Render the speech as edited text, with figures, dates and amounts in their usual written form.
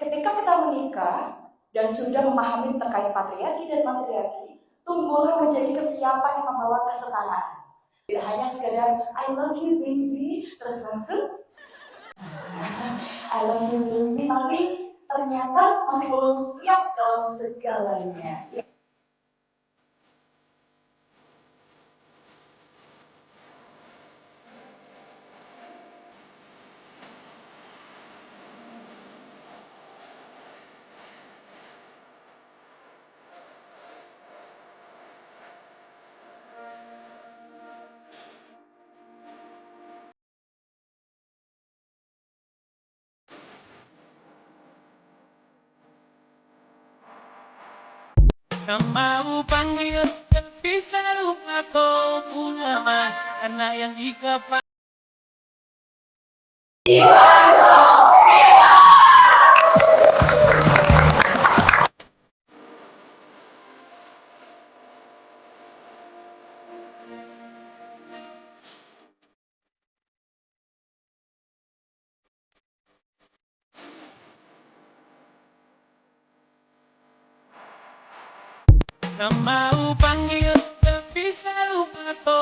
Ketika kita menikah dan sudah memahami terkait patriarki dan matriarki, tumbuhlah menjadi kesiapan yang membawa kesetaraan. Tidak hanya sekedar I love you baby, terus langsung I love you baby, tapi ternyata masih belum siap dalam segalanya. Sama panggil, bisa lupa kau punya mas, anak yang dikapai. Sama panggil, bisa lupa kau